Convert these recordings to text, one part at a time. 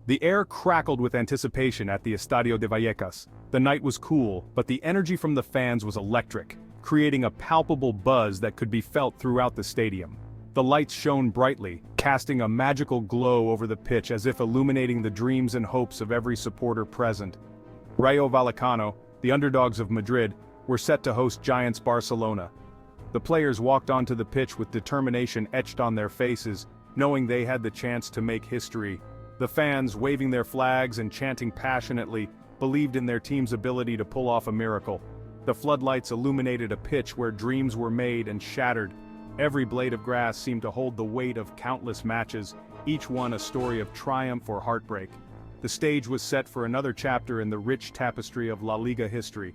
The air crackled with anticipation at the Estadio de Vallecas. The night was cool, but the energy from the fans was electric, creating a palpable buzz that could be felt throughout the stadium. The lights shone brightly, casting a magical glow over the pitch as if illuminating the dreams and hopes of every supporter present. Rayo Vallecano, the underdogs of Madrid, were set to host giants Barcelona. The players walked onto the pitch with determination etched on their faces, knowing they had the chance to make history. The fans, waving their flags and chanting passionately, believed in their team's ability to pull off a miracle. The floodlights illuminated a pitch where dreams were made and shattered. Every blade of grass seemed to hold the weight of countless matches, each one a story of triumph or heartbreak. The stage was set for another chapter in the rich tapestry of LaLiga history.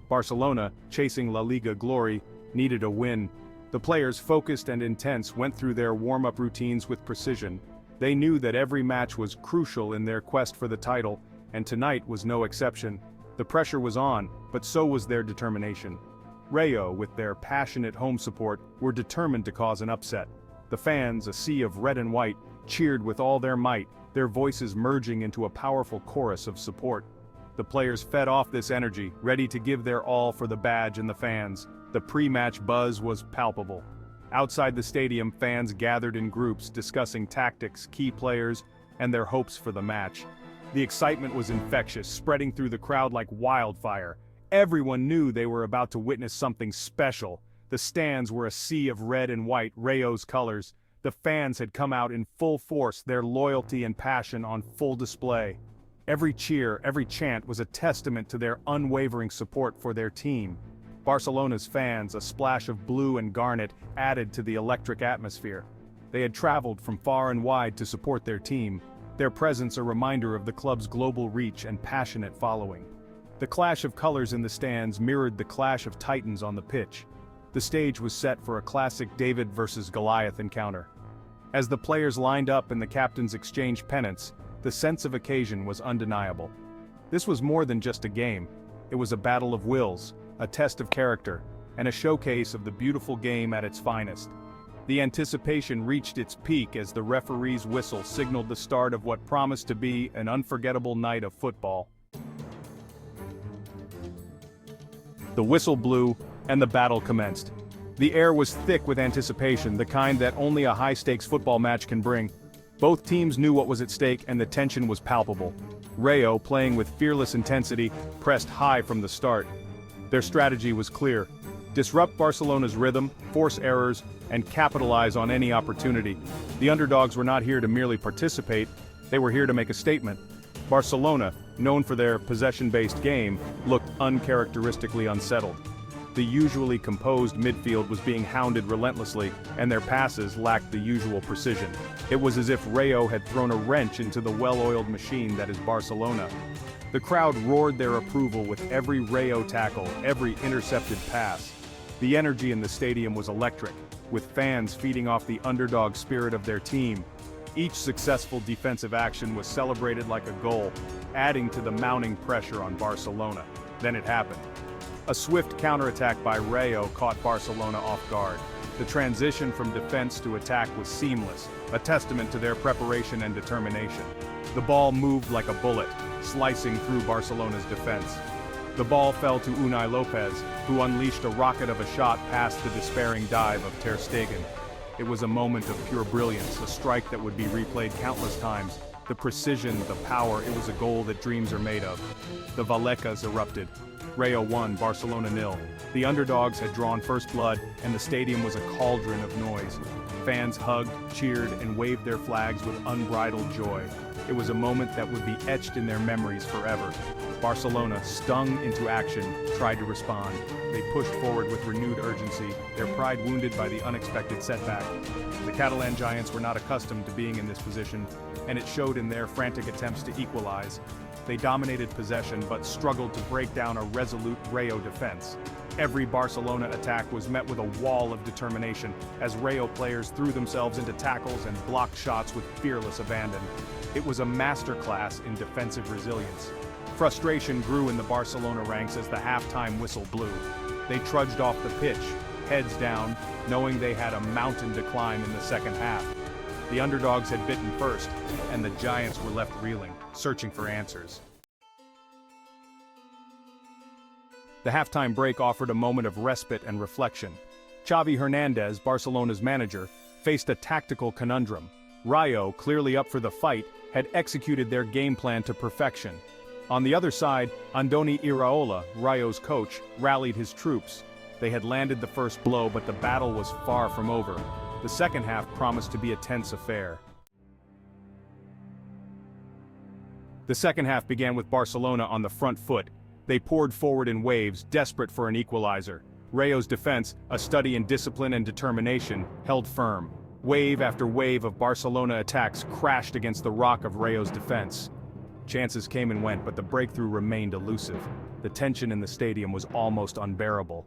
Barcelona, chasing LaLiga glory, needed a win. The players, focused and intense, went through their warm-up routines with precision. They knew that every match was crucial in their quest for the title, and tonight was no exception. The pressure was on, but so was their determination. Rayo, with their passionate home support, were determined to cause an upset. The fans, a sea of red and white, cheered with all their might, their voices merging into a powerful chorus of support. The players fed off this energy, ready to give their all for the badge and the fans. The pre-match buzz was palpable. Outside the stadium, fans gathered in groups, discussing tactics, key players, and their hopes for the match. The excitement was infectious, spreading through the crowd like wildfire. Everyone knew they were about to witness something special. The stands were a sea of red and white, Rayo's colors. The fans had come out in full force, their loyalty and passion on full display. Every cheer, every chant was a testament to their unwavering support for their team. Barcelona's fans, a splash of blue and garnet, added to the electric atmosphere. They had traveled from far and wide to support their team, their presence a reminder of the club's global reach and passionate following. The clash of colors in the stands mirrored the clash of titans on the pitch. The stage was set for a classic David versus Goliath encounter. As the players lined up and the captains exchanged pennants, the sense of occasion was undeniable. This was more than just a game. It was a battle of wills, a test of character, and a showcase of the beautiful game at its finest. The anticipation reached its peak as the referee's whistle signaled the start of what promised to be an unforgettable night of football. The whistle blew, and the battle commenced. The air was thick with anticipation, the kind that only a high-stakes football match can bring. Both teams knew what was at stake, and the tension was palpable. Rayo, playing with fearless intensity, pressed high from the start. Their strategy was clear: disrupt Barcelona's rhythm, force errors, and capitalize on any opportunity. The underdogs were not here to merely participate, they were here to make a statement. Barcelona, known for their possession-based game, looked uncharacteristically unsettled. The usually composed midfield was being hounded relentlessly, and their passes lacked the usual precision. It was as if Rayo had thrown a wrench into the well-oiled machine that is Barcelona. The crowd roared their approval with every Rayo tackle, every intercepted pass. The energy in the stadium was electric, with fans feeding off the underdog spirit of their team. Each successful defensive action was celebrated like a goal, adding to the mounting pressure on Barcelona. Then it happened. A swift counterattack by Rayo caught Barcelona off guard. The transition from defense to attack was seamless, a testament to their preparation and determination. The ball moved like a bullet, slicing through Barcelona's defense. The ball fell to Unai López, who unleashed a rocket of a shot past the despairing dive of Ter Stegen. It was a moment of pure brilliance, a strike that would be replayed countless times. The precision, the power, it was a goal that dreams are made of. The Vallecas erupted. Rayo won, Barcelona 0. The underdogs had drawn first blood, and the stadium was a cauldron of noise. Fans hugged, cheered, and waved their flags with unbridled joy. It was a moment that would be etched in their memories forever. Barcelona, stung into action, tried to respond. They pushed forward with renewed urgency, their pride wounded by the unexpected setback. The Catalan giants were not accustomed to being in this position, and it showed in their frantic attempts to equalize. They dominated possession but struggled to break down a resolute Rayo defense. Every Barcelona attack was met with a wall of determination, as Rayo players threw themselves into tackles and blocked shots with fearless abandon. It was a masterclass in defensive resilience. Frustration grew in the Barcelona ranks as the halftime whistle blew. They trudged off the pitch, heads down, knowing they had a mountain to climb in the second half. The underdogs had bitten first, and the Giants were left reeling, searching for answers. The halftime break offered a moment of respite and reflection. Xavi Hernandez, Barcelona's manager, faced a tactical conundrum. Rayo, clearly up for the fight, had executed their game plan to perfection. On the other side, Andoni Iraola, Rayo's coach, rallied his troops. They had landed the first blow, but the battle was far from over. The second half promised to be a tense affair. The second half began with Barcelona on the front foot. They poured forward in waves, desperate for an equalizer. Rayo's defense, a study in discipline and determination, held firm. Wave after wave of Barcelona attacks crashed against the rock of Rayo's defense. Chances came and went, but the breakthrough remained elusive. The tension in the stadium was almost unbearable.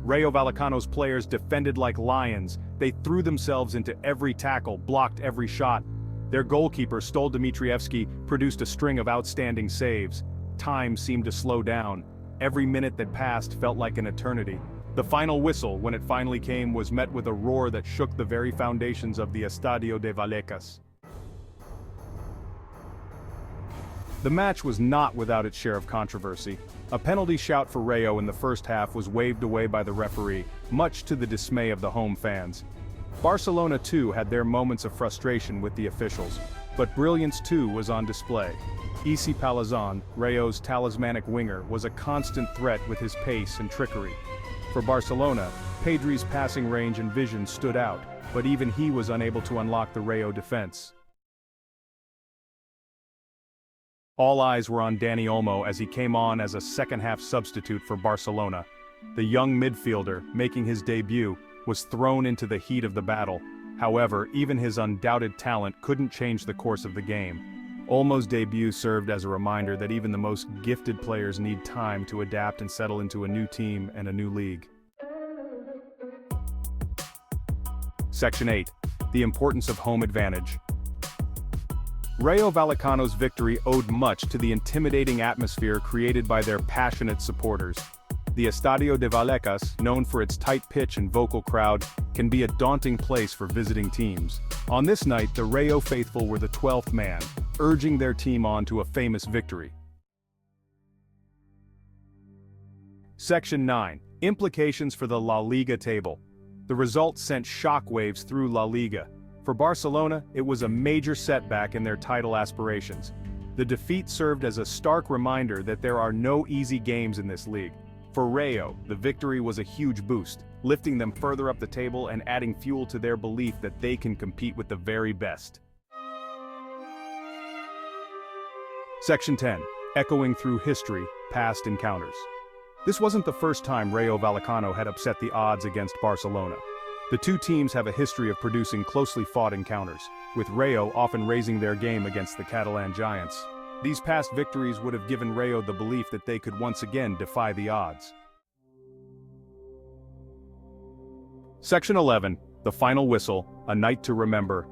Rayo Vallecano's players defended like lions. They threw themselves into every tackle, blocked every shot. Their goalkeeper, Stole Dimitrievski, produced a string of outstanding saves. Time seemed to slow down. Every minute that passed felt like an eternity. The final whistle, when it finally came, was met with a roar that shook the very foundations of the Estadio de Vallecas. The match was not without its share of controversy. A penalty shout for Rayo in the first half was waved away by the referee, much to the dismay of the home fans. Barcelona too had their moments of frustration with the officials, but brilliance too was on display. Isi Palazón, Rayo's talismanic winger, was a constant threat with his pace and trickery. For Barcelona, Pedri's passing range and vision stood out, but even he was unable to unlock the Rayo defense. All eyes were on Dani Olmo as he came on as a second-half substitute for Barcelona. The young midfielder, making his debut, was thrown into the heat of the battle. However, even his undoubted talent couldn't change the course of the game. Olmo's debut served as a reminder that even the most gifted players need time to adapt and settle into a new team and a new league. Section 8. The importance of home advantage. Rayo Vallecano's victory owed much to the intimidating atmosphere created by their passionate supporters. The Estadio de Vallecas, known for its tight pitch and vocal crowd, can be a daunting place for visiting teams. On this night, the Rayo faithful were the 12th man, urging their team on to a famous victory. Section 9. Implications for the LaLiga table. The result sent shockwaves through LaLiga. For Barcelona, it was a major setback in their title aspirations. The defeat served as a stark reminder that there are no easy games in this league. For Rayo, the victory was a huge boost, lifting them further up the table and adding fuel to their belief that they can compete with the very best. Section 10. Echoing through history, past encounters. This wasn't the first time Rayo Vallecano had upset the odds against Barcelona. The two teams have a history of producing closely fought encounters, with Rayo often raising their game against the Catalan giants. These past victories would have given Rayo the belief that they could once again defy the odds. Section 11. The final whistle, a night to remember.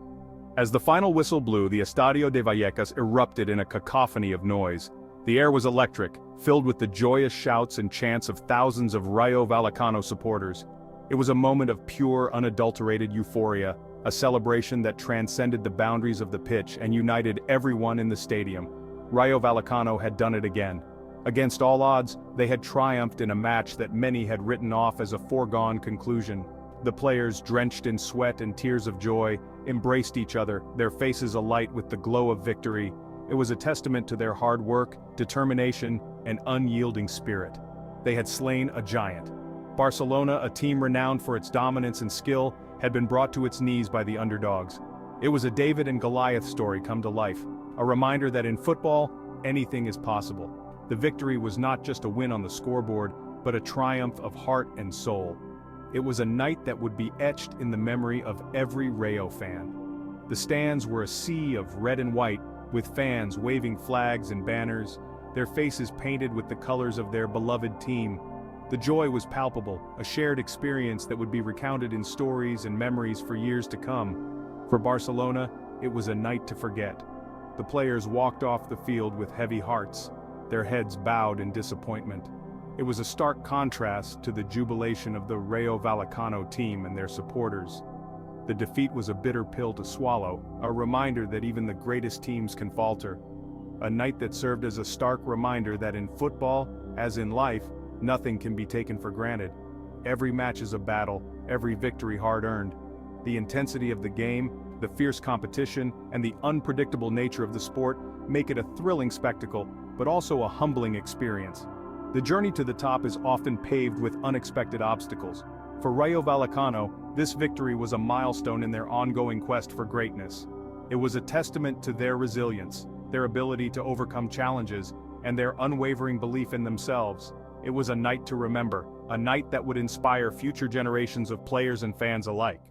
As the final whistle blew, the Estadio de Vallecas erupted in a cacophony of noise. The air was electric, filled with the joyous shouts and chants of thousands of Rayo Vallecano supporters. It was a moment of pure, unadulterated euphoria, a celebration that transcended the boundaries of the pitch and united everyone in the stadium. Rayo Vallecano had done it again. Against all odds, they had triumphed in a match that many had written off as a foregone conclusion. The players, drenched in sweat and tears of joy, embraced each other, their faces alight with the glow of victory. It was a testament to their hard work, determination, and unyielding spirit. They had slain a giant. Barcelona, a team renowned for its dominance and skill, had been brought to its knees by the underdogs. It was a David and Goliath story come to life, a reminder that in football, anything is possible. The victory was not just a win on the scoreboard, but a triumph of heart and soul. It was a night that would be etched in the memory of every Rayo fan. The stands were a sea of red and white, with fans waving flags and banners, their faces painted with the colors of their beloved team. The joy was palpable, a shared experience that would be recounted in stories and memories for years to come. For Barcelona, it was a night to forget. The players walked off the field with heavy hearts, their heads bowed in disappointment. It was a stark contrast to the jubilation of the Rayo Vallecano team and their supporters. The defeat was a bitter pill to swallow, a reminder that even the greatest teams can falter. A night that served as a stark reminder that in football, as in life, nothing can be taken for granted. Every match is a battle, every victory hard-earned. The intensity of the game, the fierce competition, and the unpredictable nature of the sport make it a thrilling spectacle, but also a humbling experience. The journey to the top is often paved with unexpected obstacles. For Rayo Vallecano, this victory was a milestone in their ongoing quest for greatness. It was a testament to their resilience, their ability to overcome challenges, and their unwavering belief in themselves. It was a night to remember, a night that would inspire future generations of players and fans alike.